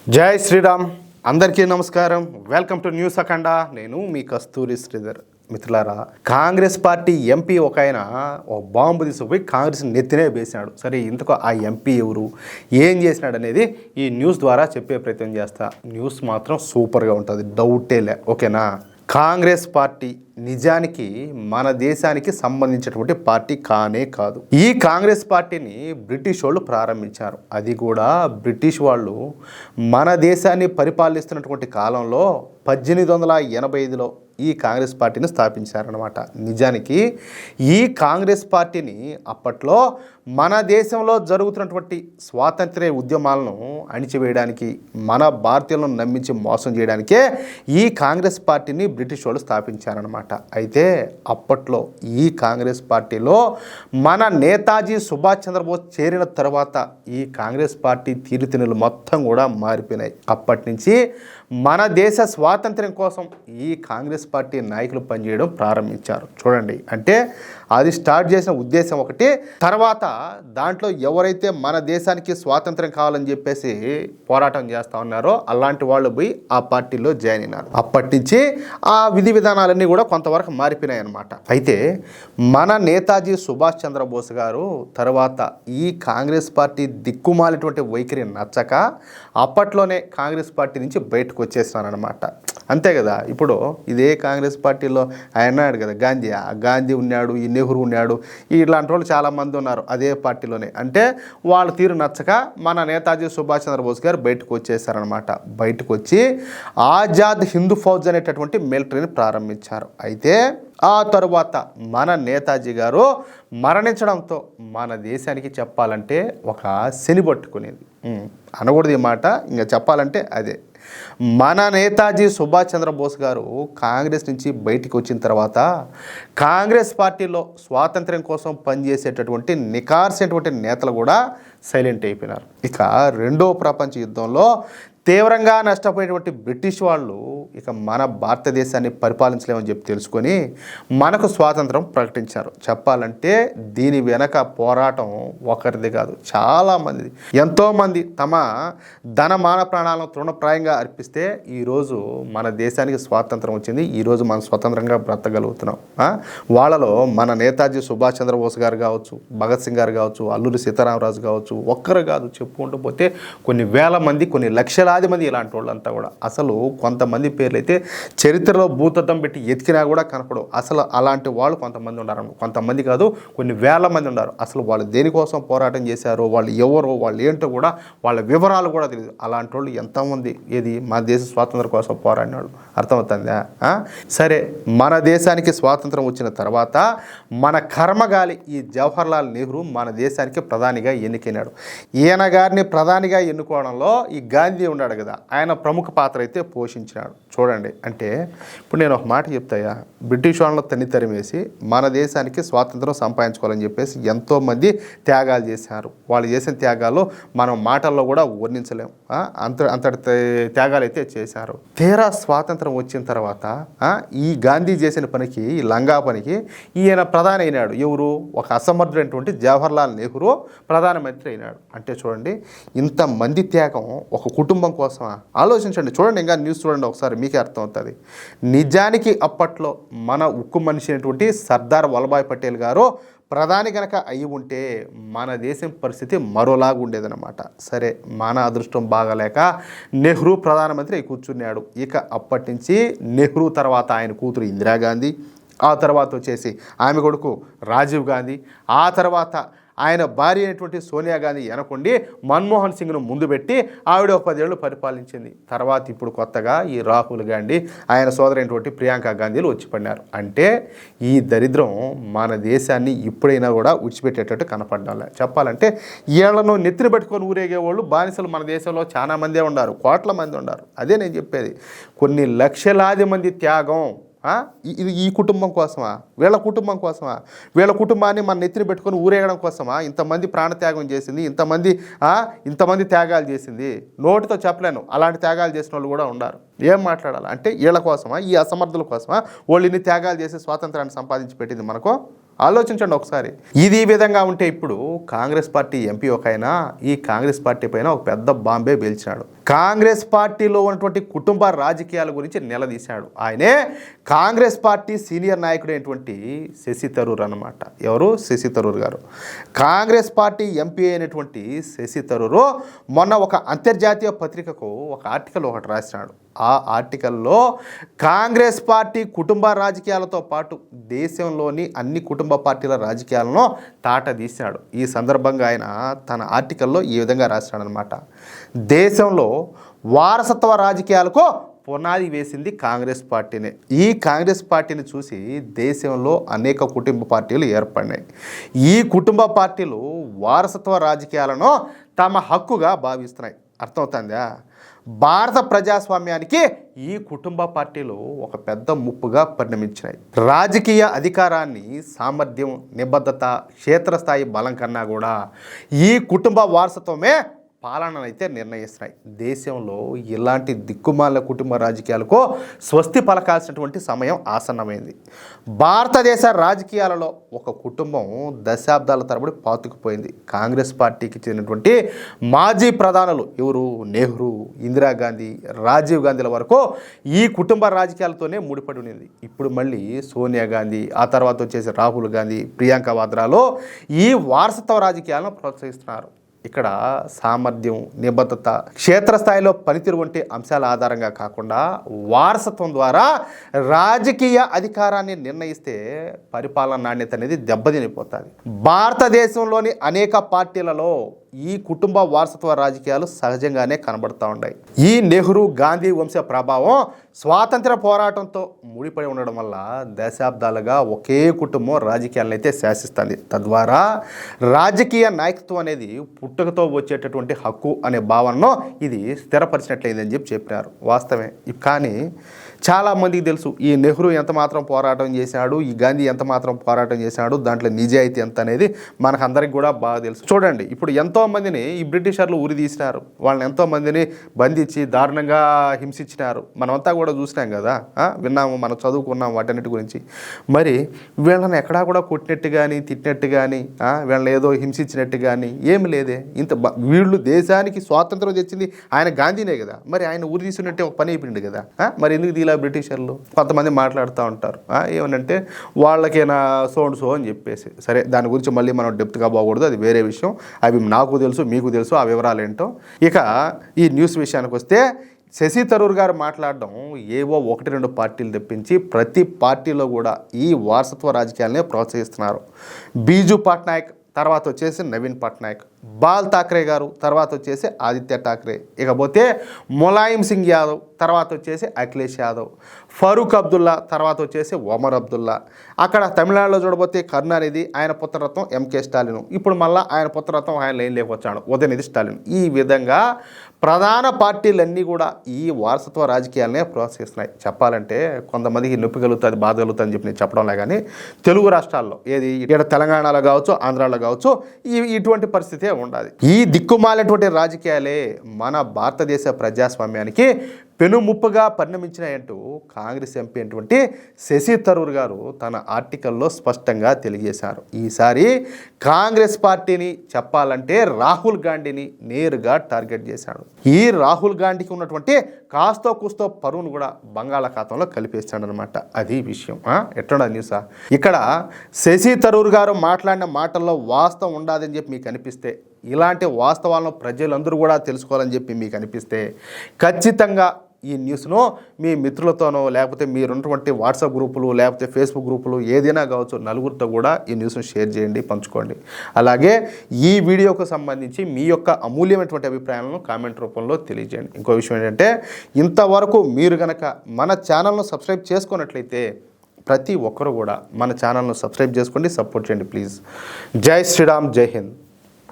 జై శ్రీరామ్. అందరికీ నమస్కారం. వెల్కమ్ టు న్యూస్ అఖండ. నేను మీ కస్తూరి శ్రీధర్. మిత్రులారా, కాంగ్రెస్ పార్టీ ఎంపీ ఒక ఆయన ఓ బాంబు తీసుకుపోయి కాంగ్రెస్ నెత్తినే వేసినాడు. సరే, ఇంతకు ఆ ఎంపీ ఎవరు, ఏం చేసినాడు అనేది ఈ న్యూస్ ద్వారా చెప్పే ప్రయత్నం చేస్తా. న్యూస్ మాత్రం సూపర్గా ఉంటుంది, డౌటే లే. ఓకేనా? కాంగ్రెస్ పార్టీ నిజానికి మన దేశానికి సంబంధించినటువంటి పార్టీ కానే కాదు. ఈ కాంగ్రెస్ పార్టీని బ్రిటిష్ వాళ్ళు ప్రారంభించారు. అది కూడా బ్రిటిష్ వాళ్ళు మన దేశాన్ని పరిపాలిస్తున్నటువంటి కాలంలో 1885లో ఈ కాంగ్రెస్ పార్టీని స్థాపించారనమాట. నిజానికి ఈ కాంగ్రెస్ పార్టీని అప్పట్లో మన దేశంలో జరుగుతున్నటువంటి స్వాతంత్ర్య ఉద్యమాలను అణిచివేయడానికి, మన భారతీయులను నమ్మించి మోసం చేయడానికే ఈ కాంగ్రెస్ పార్టీని బ్రిటిష్ వాళ్ళు స్థాపించారనమాట. అయితే అప్పట్లో ఈ కాంగ్రెస్ పార్టీలో మన నేతాజీ సుభాష్ చంద్రబోస్ చేరిన తర్వాత ఈ కాంగ్రెస్ పార్టీ తీరుతెన్నులు మొత్తం కూడా మారిపోయినాయి. అప్పటి నుంచి మన దేశ స్వాతంత్ర్యం కోసం ఈ కాంగ్రెస్ పార్టీ నాయకులు పనిచేయడం ప్రారంభించారు. చూడండి, అంటే అది స్టార్ట్ చేసిన ఉద్దేశం ఒకటి. తర్వాత దాంట్లో ఎవరైతే మన దేశానికి స్వాతంత్ర్యం కావాలని చెప్పేసి పోరాటం చేస్తూ ఉన్నారో అలాంటి వాళ్ళు పోయి ఆ పార్టీలో జాయిన్ అయినారు. అప్పటి నుంచి ఆ విధి విధానాలన్నీ కూడా కొంతవరకు మారిపోయినాయి అన్నమాట. అయితే మన నేతాజీ సుభాష్ చంద్రబోస్ గారు తర్వాత ఈ కాంగ్రెస్ పార్టీ దిక్కుమాలినటువంటి వైఖరి నచ్చక అప్పట్లోనే కాంగ్రెస్ పార్టీ నుంచి బయటకు వచ్చేసినారనమాట. అంతే కదా. ఇప్పుడు ఇదే కాంగ్రెస్ పార్టీలో ఆయన ఉన్నాడు కదా, గాంధీ ఉన్నాడు, ఈ నెహ్రూ ఉన్నాడు, ఇలాంటి వాళ్ళు చాలామంది ఉన్నారు అదే పార్టీలోనే. అంటే వాళ్ళ తీరు నచ్చక మన నేతాజీ సుభాష్ చంద్రబోస్ గారు బయటకు వచ్చేసారనమాట. బయటకు వచ్చి ఆజాద్ హిందూ ఫౌజ్ అనేటటువంటి మిలిటరీని ప్రారంభించారు. అయితే ఆ తరువాత మన నేతాజీ గారు మరణించడంతో మన దేశానికి చెప్పాలంటే ఒక శని పట్టుకునేది అనకూడదు ఈ మాట, ఇంకా చెప్పాలంటే అదే. మన నేతాజీ సుభాష్ చంద్రబోస్ గారు కాంగ్రెస్ నుంచి బయటికి వచ్చిన తర్వాత కాంగ్రెస్ పార్టీలో స్వాతంత్ర్యం కోసం పనిచేసేటటువంటి నికార్సైనటువంటి నేతలు కూడా సైలెంట్ అయిపోయినారు. ఇక రెండో ప్రపంచ యుద్ధంలో తీవ్రంగా నష్టపోయినటువంటి బ్రిటిష్ వాళ్ళు ఇక మన భారతదేశాన్ని పరిపాలించలేమని చెప్పి తెలుసుకొని మనకు స్వాతంత్రం ప్రకటించారు. చెప్పాలంటే దీని వెనక పోరాటం ఒకరిది కాదు, చాలామంది, ఎంతోమంది తమ ధనమాన ప్రాణాలను తృణప్రాయంగా అర్పిస్తే ఈరోజు మన దేశానికి స్వాతంత్రం వచ్చింది. ఈరోజు మనం స్వతంత్రంగా బ్రతకగలుగుతున్నాం. వాళ్ళలో మన నేతాజీ సుభాష్ చంద్రబోస్ గారు కావచ్చు, భగత్ సింగ్ గారు కావచ్చు, అల్లూరి సీతారామరాజు కావచ్చు, ఒక్కరు కాదు, చెప్పుకుంటూ పోతే కొన్ని వేల మంది, కొన్ని లక్షలాది మంది ఇలాంటి వాళ్ళంతా కూడా. అసలు కొంతమంది పేర్లు అయితే చరిత్రలో భూతత్వం పెట్టి ఎతికినా కూడా కనపడవు. అసలు అలాంటి వాళ్ళు కొంతమంది ఉన్నారు, కొంతమంది కాదు కొన్ని వేల మంది ఉన్నారు. అసలు వాళ్ళు దేనికోసం పోరాటం చేశారో, వాళ్ళు ఎవరో, వాళ్ళు ఏంటో కూడా వాళ్ళ వివరాలు కూడా తెలియదు. అలాంటి వాళ్ళు ఎంతోమంది ఏది మన దేశ స్వాతంత్రం కోసం పోరాడిన వాళ్ళు. అర్థమవుతుందా? సరే, మన దేశానికి స్వాతంత్రం వచ్చిన తర్వాత మన కర్మగాలి ఈ జవహర్లాల్ నెహ్రూ మన దేశానికి ప్రధానిగా ఎన్నికైనాడు. ఈయన గారిని ప్రధానిగా ఎన్నుకోవడంలో ఈ గాంధీ ఉన్నాడు కదా, ఆయన ప్రముఖ పాత్ర అయితే పోషించినాడు. చూడండి, అంటే ఇప్పుడు నేను ఒక మాట చెప్తాయా, బ్రిటిష్ వాళ్ళను తరిమేసి మన దేశానికి స్వాతంత్రం సంపాదించుకోవాలని చెప్పేసి ఎంతోమంది త్యాగాలు చేశారు. వాళ్ళు చేసిన త్యాగాలు మనం మాటల్లో కూడా వర్ణించలేము. అంతటి త్యాగాలు అయితే చేశారు. తీరా స్వాతంత్రం వచ్చిన తర్వాత ఈ గాంధీ చేసిన పనికి, ఈ లంగా పనికి ఈయన ప్రధాని అయినాడు. ఎవరు? ఒక అసమర్థుడైనటువంటి జవహర్లాల్ నెహ్రూ ప్రధానమంత్రి అయినాడు. అంటే చూడండి, ఇంతమంది త్యాగం ఒక కుటుంబం కోసమా? ఆలోచించండి. చూడండి, ఇంకా న్యూస్ చూడండి ఒకసారి, మీకే అర్థమవుతుంది. నిజానికి అప్పట్లో మన ఉక్కు మనిషి అయినటువంటి సర్దార్ వల్లభాయ్ పటేల్ గారు ప్రధాని కనుక అయి ఉంటే మన దేశం పరిస్థితి మరోలాగా ఉండేదన్నమాట. సరే, మన అదృష్టం బాగాలేక నెహ్రూ ప్రధానమంత్రి అయి కూర్చున్నాడు. ఇక అప్పటి నుంచి నెహ్రూ తర్వాత ఆయన కూతురు ఇందిరాగాంధీ, ఆ తర్వాత వచ్చేసి ఆమె కొడుకు రాజీవ్ గాంధీ, ఆ తర్వాత ఆయన భార్య అయినటువంటి సోనియా గాంధీ వెనకుండి మన్మోహన్ సింగ్ను ముందు పెట్టి ఆవిడ 10 ఏళ్ళు పరిపాలించింది. తర్వాత ఇప్పుడు కొత్తగా ఈ రాహుల్ గాంధీ, ఆయన సోదరైనటువంటి ప్రియాంక గాంధీలు వచ్చి పడినారు. అంటే ఈ దరిద్రం మన దేశాన్ని ఇప్పుడైనా కూడా విడిచిపెట్టేటట్టు కనపడ్డాలి. చెప్పాలంటే వీళ్ళను నెత్తిన పెట్టుకొని ఊరేగేవాళ్ళు బానిసలు మన దేశంలో చాలా మందే ఉన్నారు, కోట్ల మంది ఉన్నారు. అదే నేను చెప్పేది, కొన్ని లక్షలాది మంది త్యాగం ఇది ఈ కుటుంబం కోసమా, వీళ్ళ కుటుంబం కోసమా, వీళ్ళ కుటుంబాన్ని మన నెత్తిన పెట్టుకొని ఊరేగడం కోసమా ఇంతమంది ప్రాణత్యాగం చేసింది, ఇంతమంది త్యాగాలు చేసింది. నోటితో చెప్పలేను, అలాంటి త్యాగాలు చేసిన వాళ్ళు కూడా ఉన్నారు. ఏం మాట్లాడాలి అంటే వీళ్ళ కోసమా, ఈ అసమర్థుల కోసమా వాళ్ళు ఇన్ని త్యాగాలు చేసి స్వాతంత్రాన్ని సంపాదించి పెట్టింది మనకు? ఆలోచించండి ఒకసారి. ఇది ఈ విధంగా ఉంటే ఇప్పుడు కాంగ్రెస్ పార్టీ ఎంపీ ఒక ఆయన ఈ కాంగ్రెస్ పార్టీ పైన ఒక పెద్ద బాంబే పేల్చాడు. కాంగ్రెస్ పార్టీలో ఉన్నటువంటి కుటుంబ రాజకీయాల గురించి నిలదీశాడు. ఆయనే కాంగ్రెస్ పార్టీ సీనియర్ నాయకుడైనటువంటి శశి థరూర్ అన్నమాట. ఎవరు? శశి థరూర్ గారు. కాంగ్రెస్ పార్టీ ఎంపీ అయినటువంటి శశి థరూర్ మొన్న ఒక అంతర్జాతీయ పత్రికకు ఒక ఆర్టికల్ ఒకటి రాశాడు. ఆ ఆర్టికల్లో కాంగ్రెస్ పార్టీ కుటుంబ రాజకీయాలతో పాటు దేశంలోని అన్ని కుటుంబ పార్టీల రాజకీయాలను తాట తీశాడు. ఈ సందర్భంగా ఆయన తన ఆర్టికల్లో ఈ విధంగా రాశాడనమాట. దేశంలో వారసత్వ రాజకీయాలకు పునాది వేసింది కాంగ్రెస్ పార్టీనే. ఈ కాంగ్రెస్ పార్టీని చూసి దేశంలో అనేక కుటుంబ పార్టీలు ఏర్పడినాయి. ఈ కుటుంబ పార్టీలు వారసత్వ రాజకీయాలను తమ హక్కుగా భావిస్తున్నాయి. అర్థమవుతుందా? భారత ప్రజాస్వామ్యానికి ఈ కుటుంబ పార్టీలు ఒక పెద్ద ముప్పుగా పరిణమించినాయి. రాజకీయ అధికారాన్ని, సామర్థ్యం, నిబద్ధత, క్షేత్రస్థాయి బలం కన్నా కూడా ఈ కుటుంబ వారసత్వమే పాలననైతే నిర్ణయిస్తున్నాయి. దేశంలో ఇలాంటి దిక్కుమాల కుటుంబ రాజకీయాలకు స్వస్తి పలకాల్సినటువంటి సమయం ఆసన్నమైంది. భారతదేశ రాజకీయాలలో ఒక కుటుంబం దశాబ్దాల తరబడి పాతుకుపోయింది. కాంగ్రెస్ పార్టీకి చెందినటువంటి మాజీ ప్రధానులు ఎవరు? నెహ్రూ, ఇందిరాగాంధీ, రాజీవ్ గాంధీల వరకు ఈ కుటుంబ రాజకీయాలతోనే ముడిపడి ఉన్నది. ఇప్పుడు మళ్ళీ సోనియా గాంధీ, ఆ తర్వాత వచ్చేసి రాహుల్ గాంధీ, ప్రియాంక వాద్రాలో ఈ వారసత్వ రాజకీయాలను ప్రోత్సహిస్తున్నారు. ఇక్కడ సామర్థ్యం, నిబద్ధత, క్షేత్రస్థాయిలో పనితీరు వంటి అంశాల ఆధారంగా కాకుండా వారసత్వం ద్వారా రాజకీయ అధికారాన్ని నిర్ణయిస్తే పరిపాలన నాణ్యత అనేది దెబ్బతినిపోతుంది. భారతదేశంలోని అనేక పార్టీలలో ఈ కుటుంబ వారసత్వ రాజకీయాలు సహజంగానే కనబడుతూ ఉన్నాయి. ఈ నెహ్రూ, గాంధీ వంశ ప్రభావం స్వాతంత్ర పోరాటంతో ముడిపడి ఉండడం వల్ల దశాబ్దాలుగా ఒకే కుటుంబం రాజకీయాలను అయితే శాసిస్తుంది. తద్వారా రాజకీయ నాయకత్వం అనేది పుట్టుకతో వచ్చేటటువంటి హక్కు అనే భావనను ఇది స్థిరపరిచినట్లయిందని చెప్పినారు. వాస్తవమే. కానీ చాలామందికి తెలుసు ఈ నెహ్రూ ఎంత మాత్రం పోరాటం చేశాడు, ఈ గాంధీ ఎంత మాత్రం పోరాటం చేశాడు, దాంట్లో నిజాయితీ ఎంత అనేది మనకందరికి కూడా బాగా తెలుసు. చూడండి, ఇప్పుడు ఎంతోమందిని ఈ బ్రిటిషర్లు ఉరి తీసినారు, వాళ్ళని ఎంతోమందిని బంధించి దారుణంగా హింసించినారు. మనమంతా కూడా చూసినాం కదా, విన్నాము, మనం చదువుకున్నాం వాటన్నిటి గురించి. మరి వీళ్ళని ఎక్కడా కూడా కొట్టినట్టు కానీ, తిట్టినట్టు కానీ, వీళ్ళని ఏదో హింసించినట్టు కానీ ఏమి లేదే. వీళ్ళు దేశానికి స్వాతంత్రం తెచ్చింది ఆయన గాంధీనే కదా, మరి ఆయన ఉరి తీసినట్టే ఒక పని అయిపోయింది కదా. మరి ఎందుకు తీలా బ్రిటిషర్లు? కొంతమంది మాట్లాడుతూ ఉంటారు ఏమనంటే వాళ్ళకేనా సో అని చెప్పేసి. సరే, దాని గురించి మళ్ళీ మనం డెప్త్గా పోకూడదు, అది వేరే విషయం. అవి నాకు తెలుసు, మీకు తెలుసు ఆ వివరాలు ఏంటో. ఇక ఈ న్యూస్ విషయానికి వస్తే శశి థరూర్ గారు మాట్లాడడం ఏవో 1-2 పార్టీలు తెప్పించి ప్రతి పార్టీలో కూడా ఈ వారసత్వ రాజకీయాలనే ప్రోత్సహిస్తున్నారు. బీజు పట్నాయక్, తర్వాత వచ్చేసి నవీన్ పట్నాయక్, బాల్ ఠాక్రే గారు, తర్వాత వచ్చేసి ఆదిత్య ఠాక్రే, ఇకపోతే ములాయం సింగ్ యాదవ్, తర్వాత వచ్చేసి అఖిలేష్ యాదవ్, ఫరూక్ అబ్దుల్లా, తర్వాత వచ్చేసి ఒమర్ అబ్దుల్లా. అక్కడ తమిళనాడులో చూడబోతే కరుణానిధి, ఆయన పుత్రరత్నం ఎంకే స్టాలిన్, ఇప్పుడు మళ్ళీ ఆయన పుత్రరత్నం ఆయన లైన్ లేకొచ్చాడు ఉదయనిధి స్టాలిన్. ఈ విధంగా ప్రధాన పార్టీలన్నీ కూడా ఈ వారసత్వ రాజకీయాలనే ప్రోత్సహిస్తున్నాయి. చెప్పాలంటే కొంతమందికి నొప్పి కలుగుతుంది, బాధ కలుగుతుంది అని చెప్పి నేను చెప్పడంలే, కానీ తెలుగు రాష్ట్రాల్లో ఏది ఇక్కడ తెలంగాణలో కావచ్చు, ఆంధ్రాలో కావచ్చు, ఇటువంటి పరిస్థితే ఉండాలి. ఈ దిక్కుమాలినటువంటి రాజకీయాలే మన భారతదేశ ప్రజాస్వామ్యానికి పెనుముప్పుగా పరిణమించినాయంటూ కాంగ్రెస్ ఎంపీ అయినటువంటి శశి థరూర్ గారు తన ఆర్టికల్లో స్పష్టంగా తెలియజేశారు. ఈసారి కాంగ్రెస్ పార్టీని చెప్పాలంటే రాహుల్ గాంధీని నేరుగా టార్గెట్ చేశాడు. ఈ రాహుల్ గాంధీకి ఉన్నటువంటి కాస్తో కూస్తో పరువును కూడా బంగాళాఖాతంలో కలిపేస్తాడనమాట. అది విషయం. ఎట్లా న్యూసా? ఇక్కడ శశి థరూర్ గారు మాట్లాడిన మాటల్లో వాస్తవం ఉండదని చెప్పి మీకు అనిపిస్తే, ఇలాంటి వాస్తవాలను ప్రజలందరూ కూడా తెలుసుకోవాలని చెప్పి మీకు అనిపిస్తే ఖచ్చితంగా ఈ న్యూస్ను మీ మిత్రులతోనో, లేకపోతే మీరున్నటువంటి వాట్సాప్ గ్రూపులు, లేకపోతే ఫేస్బుక్ గ్రూపులు ఏదైనా కావచ్చు, నలుగురితో కూడా ఈ న్యూస్ను షేర్ చేయండి, పంచుకోండి. అలాగే ఈ వీడియోకు సంబంధించి మీ యొక్క అమూల్యమైనటువంటి అభిప్రాయాలను కామెంట్ రూపంలో తెలియజేయండి. ఇంకో విషయం ఏంటంటే, ఇంతవరకు మీరు కనుక మన ఛానల్ను సబ్స్క్రైబ్ చేసుకున్నట్లయితే ప్రతి ఒక్కరు కూడా మన ఛానల్ను సబ్స్క్రైబ్ చేసుకోండి, సపోర్ట్ చేయండి ప్లీజ్. జై శ్రీరామ్, జై హింద్.